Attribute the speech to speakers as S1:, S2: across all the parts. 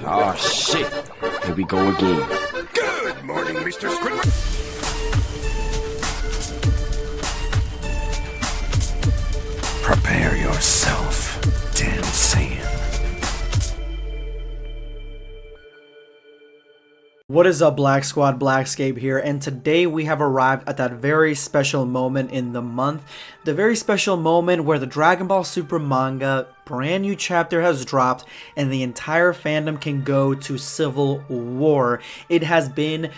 S1: Oh shit, here we go again.
S2: Good morning, Mr. Squidward. Prepare yourself, Dan Saiyan.
S3: What is up, Black Squad? Blackscape here, and today we have arrived at that very special moment in the month, the very special moment where the Dragon Ball Super manga brand new chapter has dropped and the entire fandom can go to civil war. It has been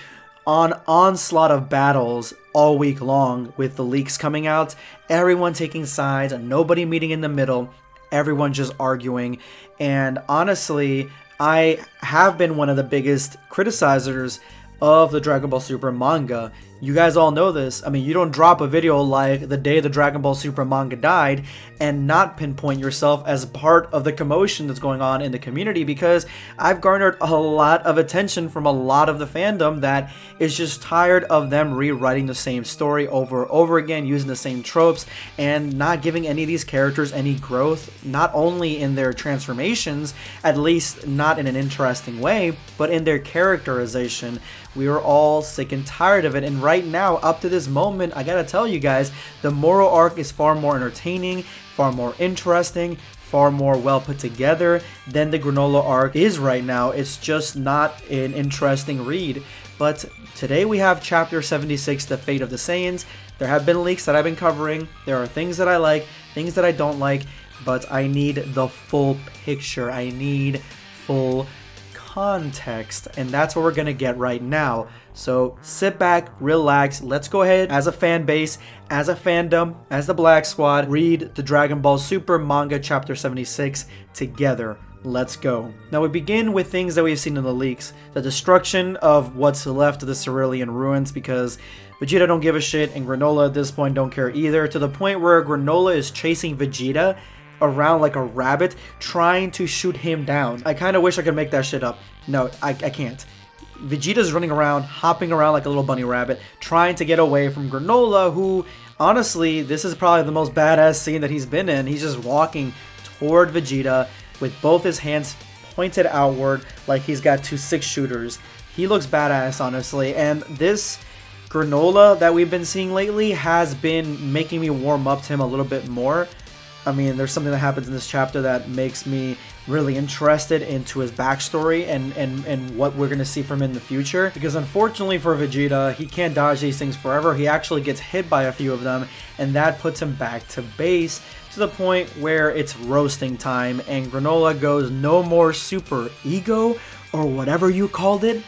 S3: an onslaught of battles all week long with the leaks coming out, everyone taking sides, nobody meeting in the middle, everyone just arguing, and honestly, I have been one of the biggest criticizers of the Dragon Ball Super manga. You guys all know this. I mean, you don't drop a video like the day the Dragon Ball Super manga died and not pinpoint yourself as part of the commotion that's going on in the community, because I've garnered a lot of attention from a lot of the fandom that is just tired of them rewriting the same story over and over again, using the same tropes, and not giving any of these characters any growth, not only in their transformations, at least not in an interesting way, but in their characterization. We are all sick and tired of it, and right now, up to this moment, I gotta tell you guys, the Moro arc is far more entertaining, far more interesting, far more well put together than the Granola arc is right now. It's just not an interesting read. But today we have Chapter 76, The Fate of the Saiyans. There have been leaks that I've been covering. There are things that I like, things that I don't like, but I need the full picture. I need full context, and that's what we're gonna get right now. So sit back, relax, let's go ahead as a fan base, as a fandom, as the Black Squad, read the Dragon Ball Super manga chapter 76 together. Let's go. Now we begin with things that we've seen in the leaks. The destruction of what's left of the Cerulean ruins, because Vegeta don't give a shit and Granola at this point don't care either, to the point where Granola is chasing Vegeta around like a rabbit, trying to shoot him down. I kind of wish I could make that shit up. No, I can't. Vegeta's running around, hopping around like a little bunny rabbit, trying to get away from Granola, who, honestly, this is probably the most badass scene that he's been in. He's just walking toward Vegeta with both his hands pointed outward like he's got two 6-shooters. He looks badass, honestly, and this Granola that we've been seeing lately has been making me warm up to him a little bit more. I mean, there's something that happens in this chapter that makes me really interested into his backstory and what we're going to see from him in the future. Because unfortunately for Vegeta, he can't dodge these things forever. He actually gets hit by a few of them, and that puts him back to base to the point where it's roasting time, and Granola goes, "No more super ego," or whatever you called it.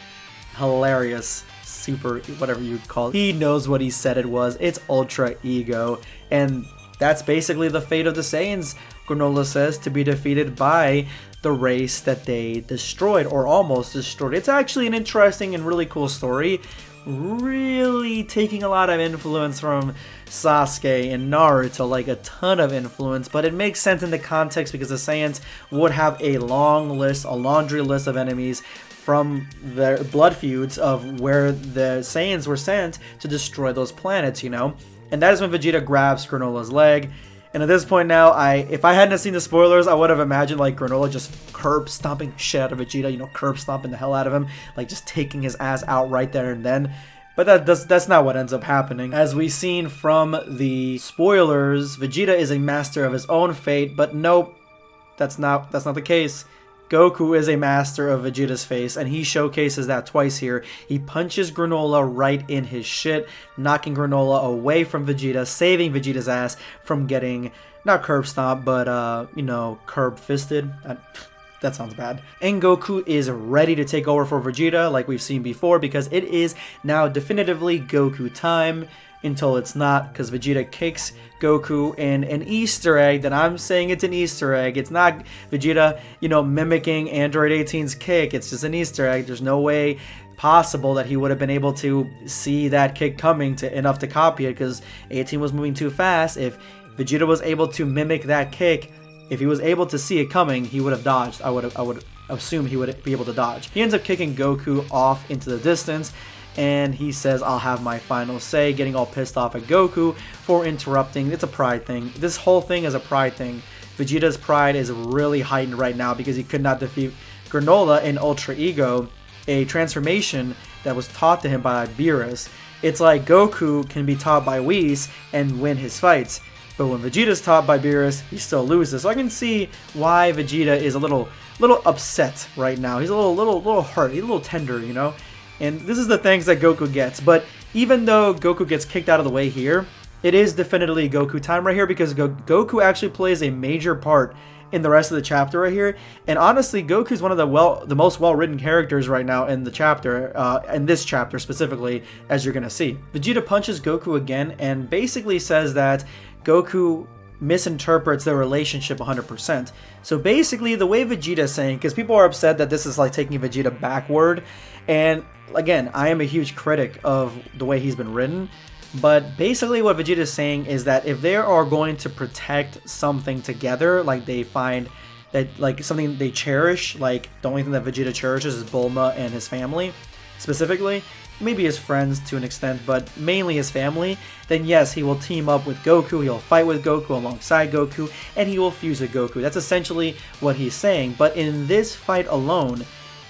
S3: Hilarious. Super, whatever you call it. He knows what he said it was. It's ultra ego, and that's basically the fate of the Saiyans, Granola says, to be defeated by the race that they destroyed, or almost destroyed. It's actually an interesting and really cool story, really taking a lot of influence from Sasuke and Naruto, like a ton of influence, but it makes sense in the context because the Saiyans would have a long list, a laundry list of enemies from their blood feuds of where the Saiyans were sent to destroy those planets, you know? And that is when Vegeta grabs Granola's leg. And at this point now, if I hadn't seen the spoilers, I would have imagined like Granola just curb stomping shit out of Vegeta, you know, curb stomping the hell out of him, like just taking his ass out right there and then. But that's not what ends up happening. As we've seen from the spoilers, Vegeta is a master of his own fate, but nope, that's not the case. Goku is a master of Vegeta's face, and he showcases that twice here. He punches Granola right in his shit, knocking Granola away from Vegeta, saving Vegeta's ass from getting, not curb stomped, but, you know, curb fisted. That sounds bad. And Goku is ready to take over for Vegeta, like we've seen before, because it is now definitively Goku time. Until it's not, because Vegeta kicks Goku in an Easter egg that I'm saying it's an Easter egg. It's not Vegeta, you know, mimicking Android 18's kick. It's just an Easter egg. There's no way possible that he would have been able to see that kick coming enough to copy it, because 18 was moving too fast. If Vegeta was able to mimic that kick, if he was able to see it coming, he would have dodged. I would assume he would be able to dodge. He ends up kicking Goku off into the distance, and he says, "I'll have my final say," getting all pissed off at Goku for interrupting. It's a pride thing. This whole thing is a pride thing. Vegeta's pride is really heightened right now because he could not defeat Granola in Ultra Ego, a transformation that was taught to him by Beerus. It's like Goku can be taught by Whis and win his fights, but when Vegeta's taught by Beerus, he still loses. So I can see why Vegeta is a little upset right now. He's a little hurt. He's a little tender, you know? And this is the things that Goku gets. But even though Goku gets kicked out of the way here, it is definitely Goku time right here, because Goku actually plays a major part in the rest of the chapter right here. And honestly, Goku's one of the most well-written characters right now in the chapter, in this chapter specifically, as you're gonna see. Vegeta punches Goku again and basically says that Goku misinterprets their relationship 100%. So basically, the way Vegeta is saying, because people are upset that this is like taking Vegeta backward, and again, I am a huge critic of the way he's been written, but basically what Vegeta is saying is that if they are going to protect something together, like they find that like something they cherish, like the only thing that Vegeta cherishes is Bulma and his family, specifically, maybe his friends to an extent, but mainly his family, then yes, he will team up with Goku, he'll fight with Goku alongside Goku, and he will fuse with Goku. That's essentially what he's saying. But in this fight alone,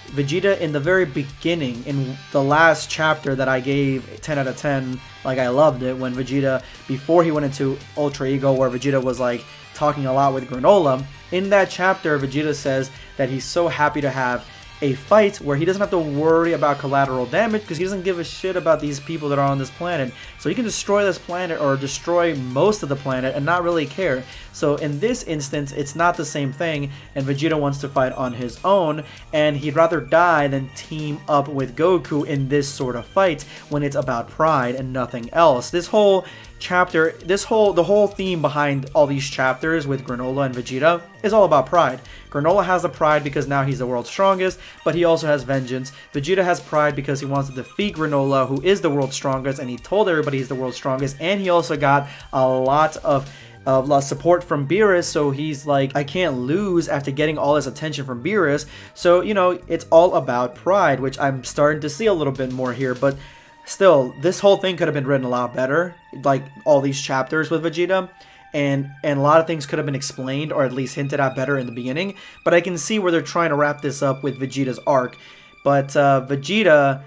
S3: Vegeta, in the very beginning, in the last chapter that I gave 10 out of 10, like I loved it, when Vegeta, before he went into Ultra Ego, where Vegeta was like talking a lot with Granola, in that chapter Vegeta says that he's so happy to have a fight where he doesn't have to worry about collateral damage, because he doesn't give a shit about these people that are on this planet. So he can destroy this planet or destroy most of the planet and not really care. So in this instance, it's not the same thing, and Vegeta wants to fight on his own, and he'd rather die than team up with Goku in this sort of fight when it's about pride and nothing else. This whole chapter, the whole theme behind all these chapters with Granola and Vegeta is all about pride. Granola has the pride because now he's the world's strongest, but he also has vengeance. Vegeta has pride because he wants to defeat Granola, who is the world's strongest, and he told everybody he's the world's strongest, and he also got a lot of support from Beerus, so he's like, I can't lose after getting all this attention from Beerus. So, you know, it's all about pride, which I'm starting to see a little bit more here, but still, this whole thing could have been written a lot better, like all these chapters with Vegeta, and a lot of things could have been explained or at least hinted at better in the beginning, but I can see where they're trying to wrap this up with Vegeta's arc. But Vegeta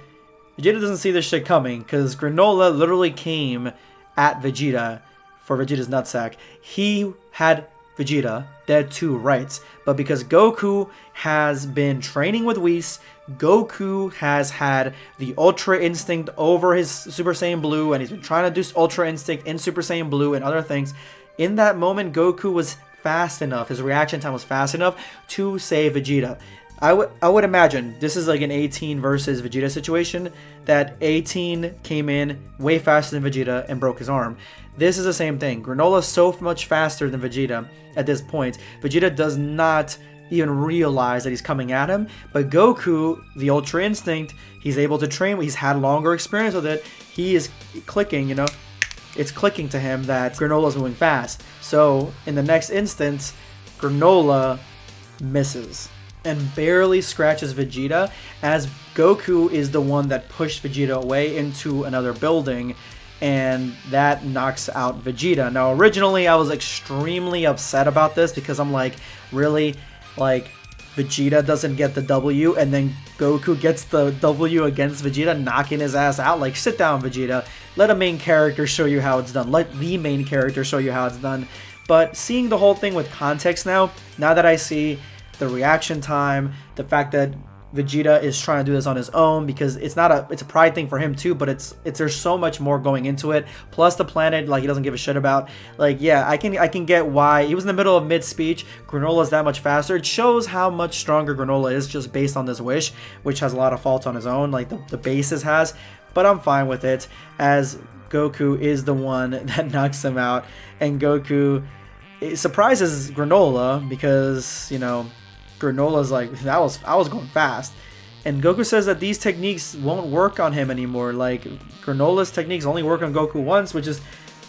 S3: doesn't see this shit coming, because Granola literally came at Vegeta for Vegeta's nutsack. He had Vegeta dead to rights, but because Goku has been training with Whis, Goku has had the Ultra Instinct over his Super Saiyan Blue, and he's been trying to do Ultra Instinct in Super Saiyan Blue and other things. In that moment, Goku was fast enough, his reaction time was fast enough to save Vegeta. I would imagine this is like an 18 versus Vegeta situation, that 18 came in way faster than Vegeta and broke his arm. This is the same thing. Granola is so much faster than Vegeta at this point. Vegeta does not even realize that he's coming at him, but Goku, the Ultra Instinct, he's able to train, he's had longer experience with it, he is clicking, you know, it's clicking to him that Granola's moving fast. So in the next instance, Granola misses and barely scratches Vegeta, as Goku is the one that pushed Vegeta away into another building, and that knocks out Vegeta. Now originally I was extremely upset about this, because I'm like, really? Like, Vegeta doesn't get the W, and then Goku gets the W against Vegeta, knocking his ass out? Like, sit down, Vegeta. Let a main character show you how it's done. Let the main character show you how it's done. But seeing the whole thing with context now that I see the reaction time, the fact that Vegeta is trying to do this on his own, because it's a pride thing for him too, but there's so much more going into it. Plus the planet, like, he doesn't give a shit about. Like, yeah, I can get why he was in the middle of mid-speech. Granola's that much faster. It shows how much stronger Granola is just based on this wish, which has a lot of faults on his own, like the bases has. But I'm fine with it, as Goku is the one that knocks him out, and Goku surprises Granola, because, you know, Granola's like, I was going fast, and Goku says that these techniques won't work on him anymore. Like, Granola's techniques only work on Goku once, which is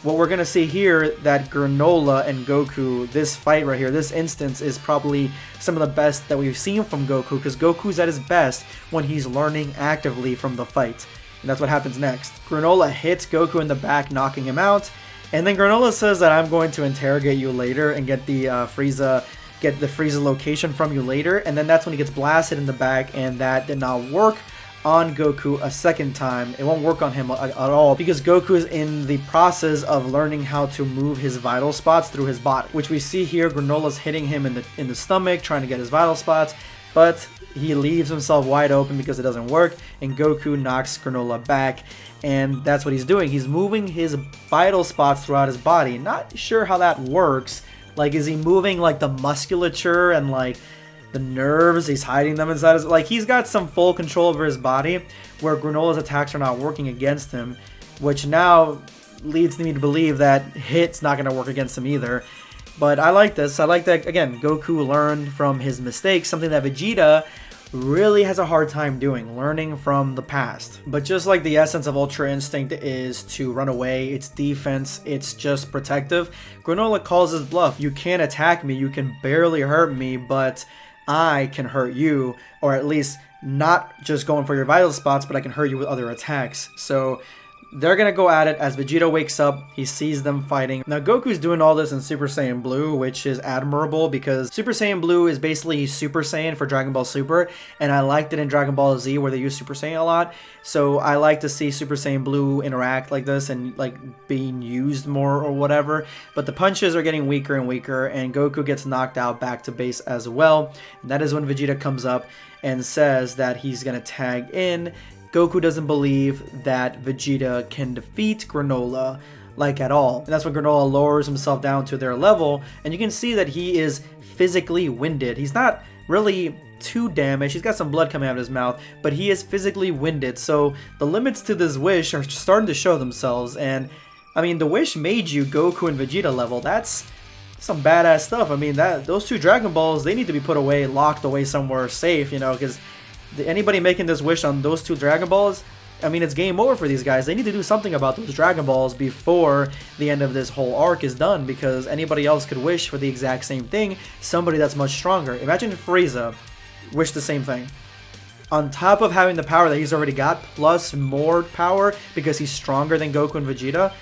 S3: what we're gonna see here, that Granola and Goku, this fight right here, this instance, is probably some of the best that we've seen from Goku, because Goku's at his best when he's learning actively from the fight. And that's what happens next. Granola hits Goku in the back, knocking him out, and then Granola says that I'm going to interrogate you later and get the Frieza get the Frieza's location from you later. And then that's when he gets blasted in the back, and that did not work on Goku a second time. It won't work on him at all because Goku is in the process of learning how to move his vital spots through his body, which we see here. Granola's hitting him in the stomach, trying to get his vital spots, but he leaves himself wide open because it doesn't work, and Goku knocks Granola back, and that's what he's doing. He's moving his vital spots throughout his body. Not sure how that works. Like, is he moving like the musculature and like the nerves? He's hiding them inside his, like, he's got some full control over his body where Granola's attacks are not working against him, which now leads me to believe that hit's not going to work against him either. But I like this. I like that, again, Goku learned from his mistakes, something that Vegeta really has a hard time doing, learning from the past. But just like the essence of Ultra Instinct is to run away, it's defense, it's just protective, Granola calls his bluff. You can't attack me, you can barely hurt me, but I can hurt you, or at least not just going for your vital spots, but I can hurt you with other attacks. So they're going to go at it as Vegeta wakes up. He sees them fighting. Now, Goku's doing all this in Super Saiyan Blue, which is admirable because Super Saiyan Blue is basically Super Saiyan for Dragon Ball Super, and I liked it in Dragon Ball Z where they use Super Saiyan a lot. So I like to see Super Saiyan Blue interact like this and like being used more or whatever. But the punches are getting weaker and weaker, and Goku gets knocked out back to base as well. And that is when Vegeta comes up and says that he's going to tag in. Goku doesn't believe that Vegeta can defeat Granola, like, at all. And that's when Granola lowers himself down to their level, and you can see that he is physically winded. He's not really too damaged. He's got some blood coming out of his mouth, but he is physically winded. So the limits to this wish are starting to show themselves. And I mean, the wish made you Goku and Vegeta level. That's some badass stuff. I mean, those two Dragon Balls, they need to be put away, locked away somewhere safe, you know, because anybody making this wish on those two Dragon Balls, I mean, it's game over for these guys. They need to do something about those Dragon Balls before the end of this whole arc is done, because anybody else could wish for the exact same thing, somebody that's much stronger. Imagine if Frieza wished the same thing. On top of having the power that he's already got, plus more power because he's stronger than Goku and Vegeta,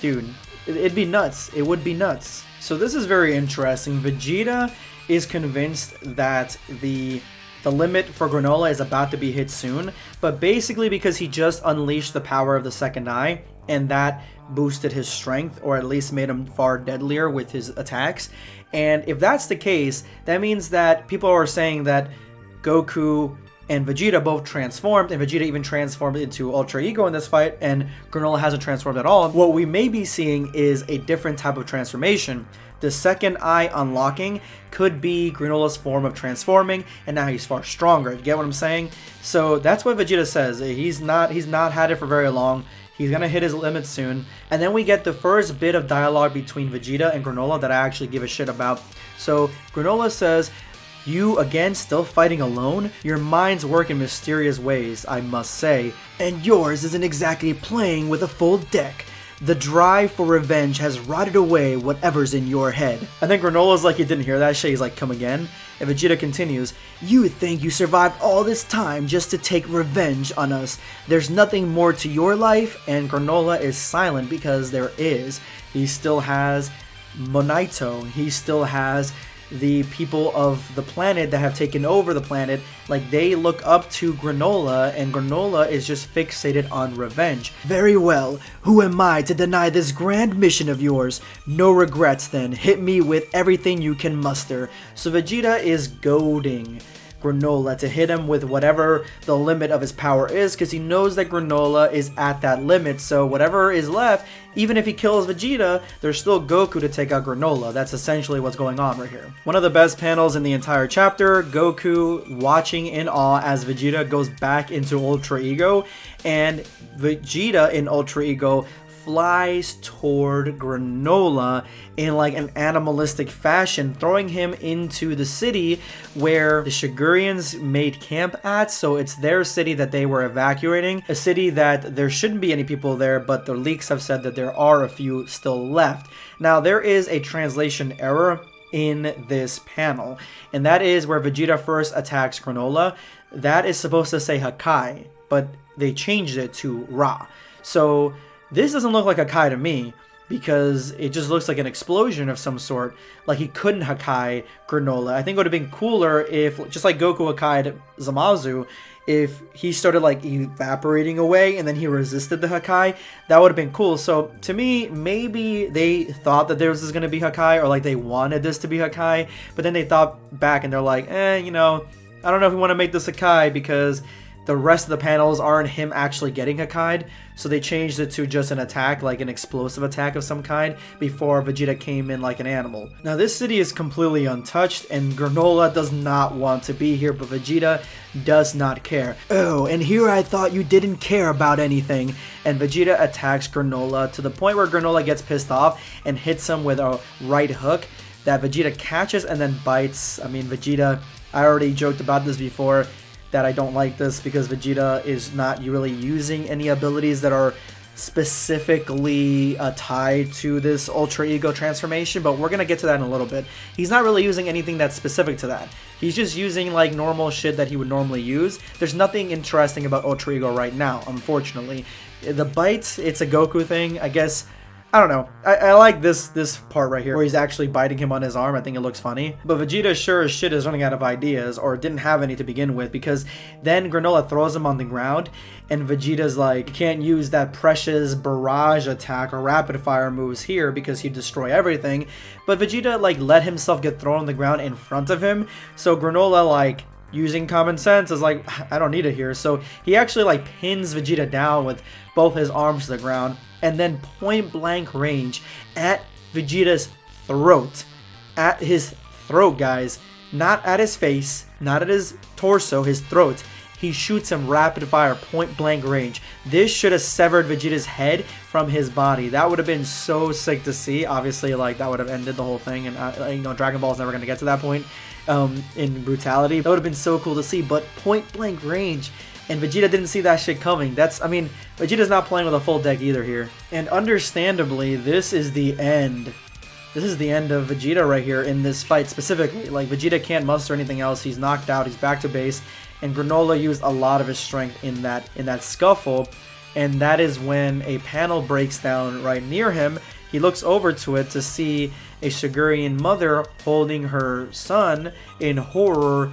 S3: dude, it'd be nuts. It would be nuts. So this is very interesting. Vegeta is convinced that the limit for Granola is about to be hit soon, but basically because he just unleashed the power of the second eye, and that boosted his strength, or at least made him far deadlier with his attacks. And if that's the case, that means that people are saying that Goku and Vegeta both transformed, and Vegeta even transformed into Ultra Ego in this fight, and Granola hasn't transformed at all. What we may be seeing is a different type of transformation. The second eye unlocking could be Granola's form of transforming, and now he's far stronger. You get what I'm saying? So that's what Vegeta says. He's not had it for very long. He's gonna hit his limit soon. And then we get the first bit of dialogue between Vegeta and Granola that I actually give a shit about. So Granola says, "You again still fighting alone? Your minds work in mysterious ways, I must say. And yours isn't exactly playing with a full deck. The drive for revenge has rotted away whatever's in your head." And then Granola's like he didn't hear that shit. He's like, "Come again?" And Vegeta continues, "You think you survived all this time just to take revenge on us. There's nothing more to your life?" And Granola is silent because there is. He still has Monito. He still has the people of the planet that have taken over the planet. Like, they look up to Granola, and Granola is just fixated on revenge. "Very well, who am I to deny this grand mission of yours? No regrets then, hit me with everything you can muster." So Vegeta is goading Granola to hit him with whatever the limit of his power is, because he knows that Granola is at that limit. So whatever is left, even if he kills Vegeta, there's still Goku to take out Granola. That's essentially what's going on right here. One of the best panels in the entire chapter, Goku watching in awe as Vegeta goes back into Ultra Ego, and Vegeta in Ultra Ego flies toward Granola in like an animalistic fashion, throwing him into the city where the Shigurians made camp at. So it's their city that they were evacuating, a city that there shouldn't be any people there, but the leaks have said that there are a few still left. Now, there is a translation error in this panel, and that is where Vegeta first attacks Granola. That is supposed to say Hakai, but they changed it to Ra. So this doesn't look like Hakai to me. because it just looks like an explosion of some sort. Like he couldn't Hakai Granola. I think it would have been cooler if, just like Goku Hakai'd Zamasu, if he started like evaporating away and then he resisted the Hakai. That would have been cool. So to me, maybe they thought that there was going to be Hakai, or like they wanted this to be Hakai, but then they thought back and they're like, you know, I don't know if we want to make this Hakai because the rest of the panels aren't him actually getting Hakai'd, so they changed it to just an attack, like an explosive attack of some kind, before Vegeta came in like an animal. Now this city is completely untouched, and Granola does not want to be here, but Vegeta does not care. Oh, and here I thought you didn't care about anything. And Vegeta attacks Granola to the point where Granola gets pissed off and hits him with a right hook that Vegeta catches and then bites. I mean, Vegeta, I already joked about this before, that I don't like this because Vegeta is not really using any abilities that are specifically tied to this Ultra Ego transformation, but we're gonna get to that in a little bit. He's not really using anything that's specific to that. He's just using like normal shit that he would normally use. There's nothing interesting about Ultra Ego right now, unfortunately. The bites, it's a Goku thing, I guess. I don't know. I like this part right here where he's actually biting him on his arm. I think it looks funny. But Vegeta sure as shit is running out of ideas, or didn't have any to begin with, because then Granola throws him on the ground and Vegeta's like, you can't use that precious barrage attack or rapid fire moves here because he'd destroy everything. But Vegeta like let himself get thrown on the ground in front of him. So Granola, like, using common sense, is like, I don't need it here. So he actually like pins Vegeta down with both his arms to the ground, and then point blank range at Vegeta's throat. At his throat, guys. Not at his face, not at his torso, his throat. He shoots him rapid fire, point blank range. This should have severed Vegeta's head from his body. That would have been so sick to see. Obviously, like, that would have ended the whole thing, and you know, Dragon Ball's never going to get to that point in brutality. That would have been so cool to see, but point blank range. And Vegeta didn't see that shit coming. I mean, Vegeta's not playing with a full deck either here. And understandably, this is the end. This is the end of Vegeta right here in this fight specifically. Like, Vegeta can't muster anything else. He's knocked out. He's back to base. And Granola used a lot of his strength in that scuffle. And that is when a panel breaks down right near him. He looks over to it to see a Shigurian mother holding her son in horror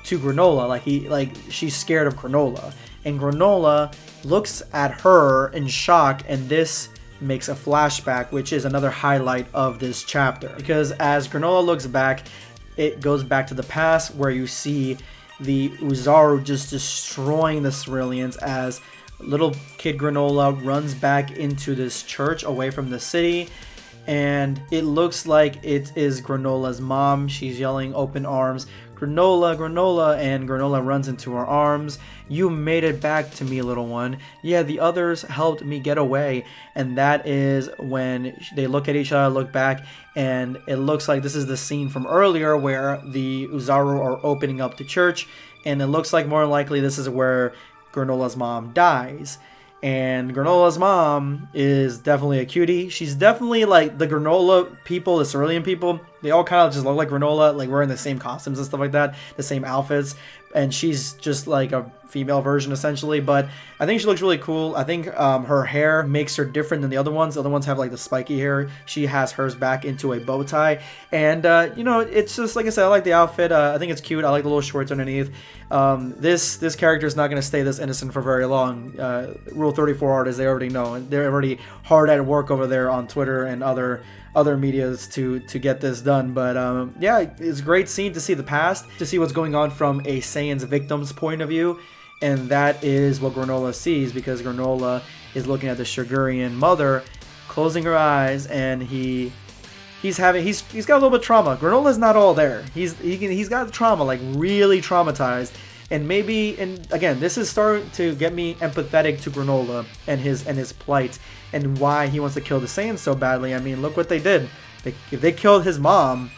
S3: to Granola. Like she's scared of Granola, and Granola looks at her in shock, and this makes a flashback, which is another highlight of this chapter, because as Granola looks back, it goes back to the past where you see the Uzaru just destroying the Ceruleans as little kid Granola runs back into this church away from the city. And it looks like it is Granola's mom. She's yelling, "Open arms, Granola, Granola," and Granola runs into her arms. "You made it back to me, little one. Yeah, the others helped me get away." And that is when they look at each other, look back, and it looks like this is the scene from earlier where the Uzaru are opening up the church, and it looks like more likely this is where Granola's mom dies. And Granola's mom is definitely a cutie. She's definitely like the Granola people, the Cerulean people. They all kind of just look like Granola, like wearing the same costumes and stuff like that, the same outfits. And she's just like a female version essentially, but I think she looks really cool. I think her hair makes her different than the other ones. The other ones have like the spiky hair. She has hers back into a bow tie, and you know, it's just like I said, I like the outfit. I think it's cute. I like the little shorts underneath. This character is not going to stay this innocent for very long. Rule 34 artists, they already know, and they're already hard at work over there on Twitter and other medias to get this done. But yeah, it's a great scene to see the past, to see what's going on from a Saiyan's victim's point of view, and that is what Granola sees, because Granola is looking at the Shigurian mother closing her eyes, and he's got a little bit of trauma. Granola's not all there. He's got trauma, like really traumatized. And maybe, and again, this is starting to get me empathetic to Granola and his plight and why he wants to kill the Saiyans so badly. I mean, look what they did. If they killed his mom,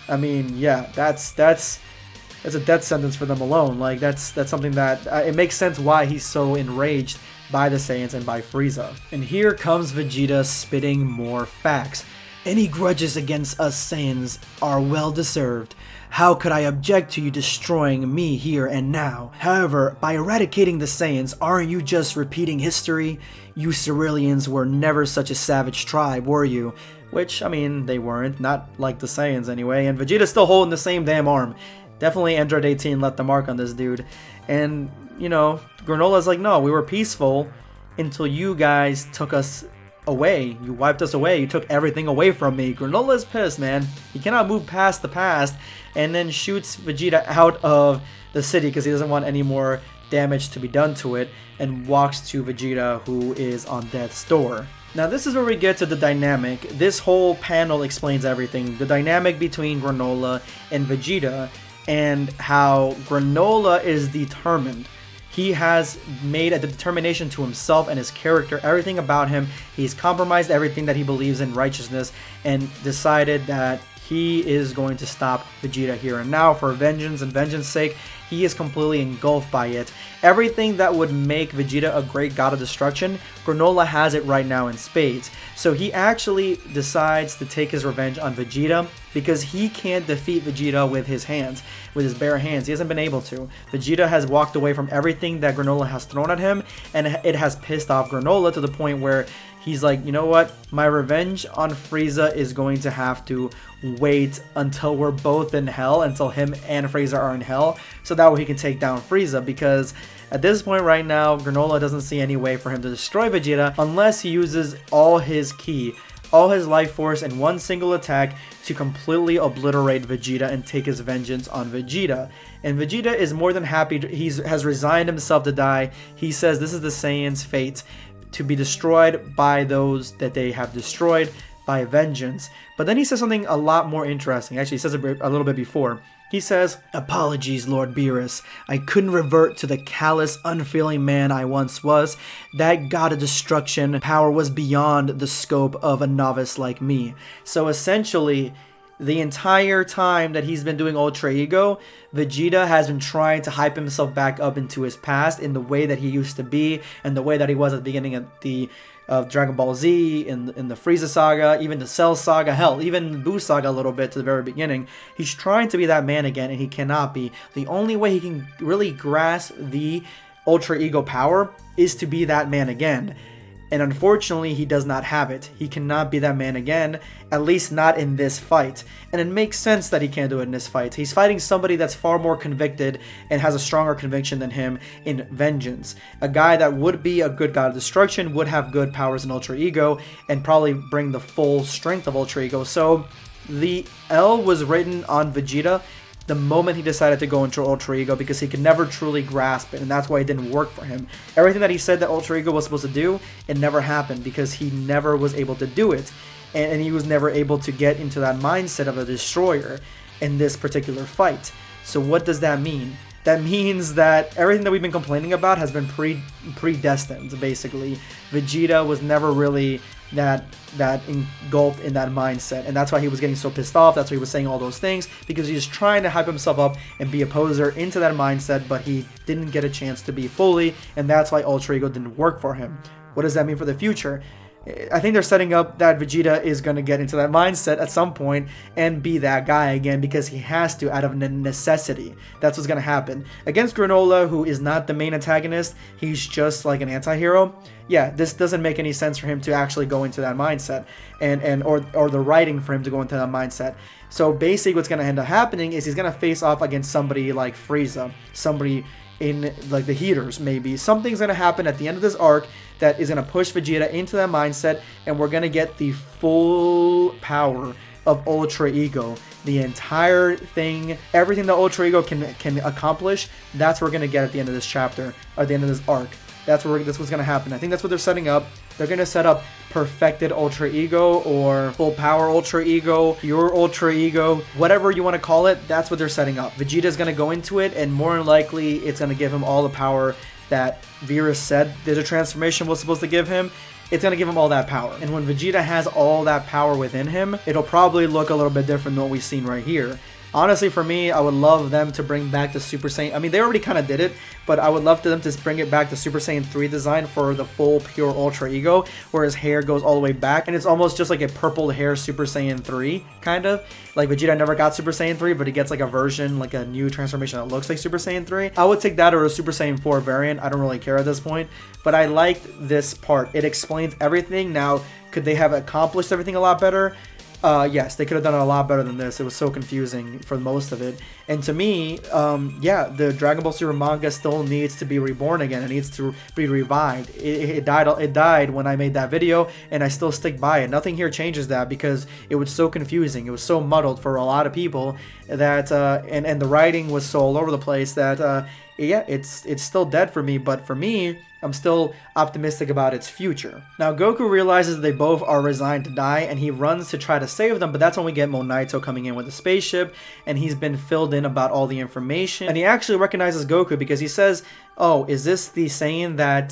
S3: I mean, yeah, that's a death sentence for them alone. Like that's something that it makes sense why he's so enraged by the Saiyans and by Frieza. And here comes Vegeta spitting more facts. Any grudges against us Saiyans are well deserved. How could I object to you destroying me here and now? However, by eradicating the Saiyans, aren't you just repeating history? You Ceruleans were never such a savage tribe, were you? Which, I mean, they weren't. Not like the Saiyans anyway. And Vegeta's still holding the same damn arm. Definitely Android 18 left the mark on this dude. And, you know, Granola's like, no, we were peaceful until you guys took us away. You wiped us away. You took everything away from me. Granola's pissed, man. He cannot move past the past, and then shoots Vegeta out of the city because he doesn't want any more damage to be done to it, and walks to Vegeta, who is on death's door. Now this is where we get to the dynamic. This whole panel explains everything. The dynamic between Granola and Vegeta, and how Granola is determined. He has made a determination to himself and his character, everything about him. He's compromised everything that he believes in righteousness and decided that he is going to stop Vegeta here and now for vengeance and vengeance sake. He is completely engulfed by it. Everything that would make Vegeta a great god of destruction, Granola has it right now in spades. So he actually decides to take his revenge on Vegeta because he can't defeat Vegeta with his hands, with his bare hands. He hasn't been able to. Vegeta has walked away from everything that Granola has thrown at him, and it has pissed off Granola to the point where he's like, you know what? My revenge on Frieza is going to have to wait until we're both in hell, until him and Frieza are in hell, so that way he can take down Frieza, because at this point right now, Granola doesn't see any way for him to destroy Vegeta unless he uses all his ki, all his life force in one single attack to completely obliterate Vegeta and take his vengeance on Vegeta. And Vegeta is more than happy. He has resigned himself to die. He says this is the Saiyans' fate, to be destroyed by those that they have destroyed by vengeance. But then he says something a lot more interesting. Actually, he says it a little bit before. He says, "Apologies, Lord Beerus. I couldn't revert to the callous, unfeeling man I once was. That god of destruction power was beyond the scope of a novice like me." So essentially, the entire time that he's been doing Ultra Ego, Vegeta has been trying to hype himself back up into his past in the way that he used to be, and the way that he was at the beginning of Dragon Ball Z, in the Frieza saga, even the Cell saga, hell, even Buu saga a little bit to the very beginning. He's trying to be that man again, and he cannot be. The only way he can really grasp the Ultra Ego power is to be that man again. And unfortunately, he does not have it. He cannot be that man again, at least not in this fight. And it makes sense that he can't do it in this fight. He's fighting somebody that's far more convicted and has a stronger conviction than him in vengeance. A guy that would be a good god of destruction, would have good powers in Ultra Ego, and probably bring the full strength of Ultra Ego. So the L was written on Vegeta the moment he decided to go into Ultra Ego, because he could never truly grasp it, and that's why it didn't work for him. Everything that he said that Ultra Ego was supposed to do, it never happened, because he never was able to do it, and he was never able to get into that mindset of a destroyer in this particular fight. So what does that mean? That means that everything that we've been complaining about has been predestined, basically. Vegeta was never really that engulfed in that mindset, and that's why he was getting so pissed off. That's why he was saying all those things, because he's trying to hype himself up and be a poser into that mindset, but he didn't get a chance to be fully, and that's why Ultra Ego didn't work for him. What does that mean for the future? I think they're setting up that Vegeta is going to get into that mindset at some point and be that guy again, because he has to, out of necessity. That's what's going to happen. Against Granola, who is not the main antagonist, he's just like an anti-hero. Yeah, this doesn't make any sense for him to actually go into that mindset, or the writing for him to go into that mindset. So basically what's going to end up happening is he's going to face off against somebody like Frieza, somebody in like the heaters maybe. Something's going to happen at the end of this arc that is going to push Vegeta into that mindset, and we're going to get the full power of Ultra Ego. The entire thing, everything that Ultra Ego can accomplish, that's what we're going to get at the end of this chapter, or at the end of this arc. That's what's going to happen. I think that's what they're setting up. They're going to set up perfected Ultra Ego, or full power Ultra Ego, pure Ultra Ego, whatever you want to call it. That's what they're setting up. Vegeta's going to go into it, and more than likely it's going to give him all the power that Beerus said that a transformation was supposed to give him. It's going to give him all that power. And when Vegeta has all that power within him, it'll probably look a little bit different than what we've seen right here. Honestly, for me, I would love them to bring back the Super Saiyan. I mean, they already kind of did it, but I would love them to bring it back to Super Saiyan 3 design for the full pure Ultra Ego, where his hair goes all the way back, and it's almost just like a purple hair Super Saiyan 3, kind of. Like Vegeta never got Super Saiyan 3, but he gets like a version, like a new transformation that looks like Super Saiyan 3. I would take that or a Super Saiyan 4 variant. I don't really care at this point, but I liked this part. It explains everything. Now, could they have accomplished everything a lot better? Yes, they could have done it a lot better than this. It was so confusing for most of it. And to me, yeah, the Dragon Ball Super manga still needs to be reborn again. It needs to be revived. It died when I made that video, and I still stick by it. Nothing here changes that because it was so confusing. It was so muddled for a lot of people that, and the writing was so all over the place that, yeah, it's still dead for me. But for me, I'm still optimistic about its future. Now, Goku realizes they both are resigned to die, and he runs to try to save them, but that's when we get Monaito coming in with a spaceship, and he's been filled in about all the information. And he actually recognizes Goku because he says, oh, is this the Saiyan that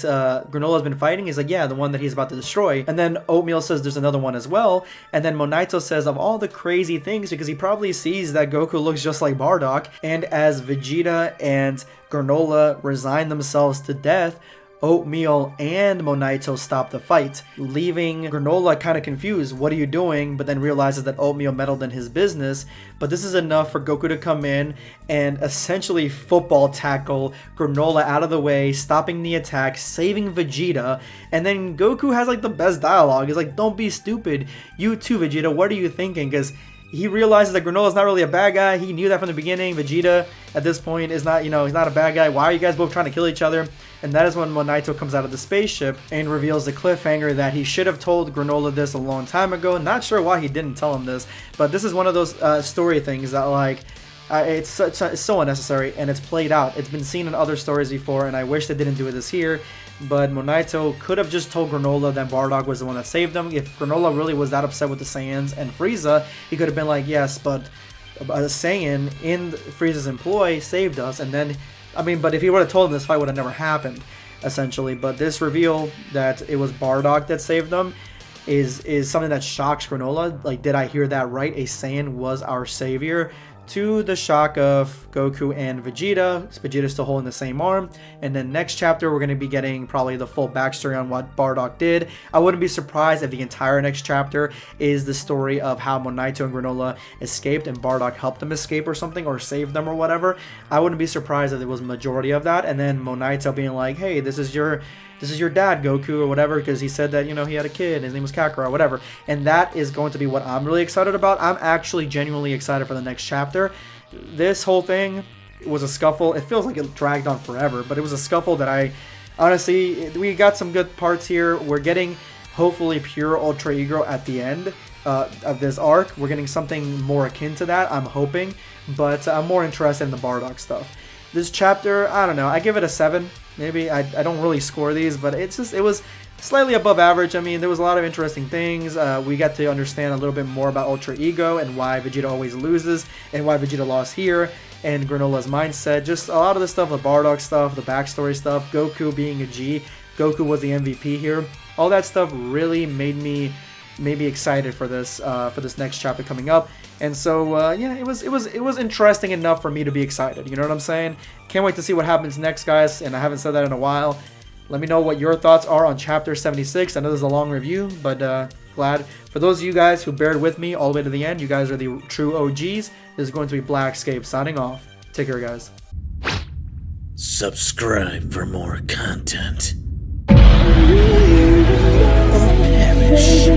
S3: Granola's been fighting? He's like, yeah, the one that he's about to destroy. And then Oatmeal says there's another one as well. And then Monaito says of all the crazy things, because he probably sees that Goku looks just like Bardock, and as Vegeta and Granola resign themselves to death, Oatmeal and Monaito stop the fight, leaving Granola kind of confused. What are you doing? But then realizes that Oatmeal meddled in his business. But this is enough for Goku to come in and essentially football tackle Granola out of the way, stopping the attack, saving Vegeta. And then Goku has like the best dialogue. He's like, don't be stupid. You too, Vegeta. What are you thinking? Because he realizes that Granola's not really a bad guy. He knew that from the beginning. Vegeta, at this point, is not, he's not a bad guy. Why are you guys both trying to kill each other? And that is when Monaito comes out of the spaceship and reveals the cliffhanger that he should have told Granola this a long time ago. Not sure why he didn't tell him this, but this is one of those story things that, like, it's so unnecessary, and it's played out. It's been seen in other stories before, and I wish they didn't do this here. But Monaito could have just told Granola that Bardock was the one that saved them. If Granola really was that upset with the Saiyans and Frieza, he could have been like, yes, but a Saiyan in Frieza's employ saved us. And then, I mean, but if he would have told him, this fight would have never happened, essentially. But this reveal that it was Bardock that saved them is something that shocks Granola. Like, did I hear that right? A Saiyan was our savior? To the shock of Goku and Vegeta. Vegeta's still holding the same arm. And then next chapter, we're going to be getting probably the full backstory on what Bardock did. I wouldn't be surprised if the entire next chapter is the story of how Monaito and Granola escaped and Bardock helped them escape or something, or saved them or whatever. I wouldn't be surprised if it was majority of that. And then Monaito being like, hey, this is your dad, Goku, or whatever, because he said that, he had a kid, his name was Kakarot, or whatever. And that is going to be what I'm really excited about. I'm actually genuinely excited for the next chapter. This whole thing was a scuffle. It feels like it dragged on forever, but it was a scuffle that honestly, we got some good parts here. We're getting, hopefully, pure Ultra Ego at the end of this arc. We're getting something more akin to that, I'm hoping, but I'm more interested in the Bardock stuff. This chapter, I don't know, I give it a 7. Maybe I don't really score these, but it was slightly above average. I mean, there was a lot of interesting things. We got to understand a little bit more about Ultra Ego and why Vegeta always loses and why Vegeta lost here, and Granola's mindset. Just a lot of the stuff, the Bardock stuff, the backstory stuff, Goku being a G. Goku was the MVP here. All that stuff really made me excited for this next chapter coming up. And so yeah, it was interesting enough for me to be excited. You know what I'm saying? Can't wait to see what happens next, guys. And I haven't said that in a while. Let me know what your thoughts are on chapter 76. I know this is a long review, but glad for those of you guys who bared with me all the way to the end. You guys are the true OGs. This is going to be Blackscape signing off. Take care, guys.
S2: Subscribe for more content. Or perish.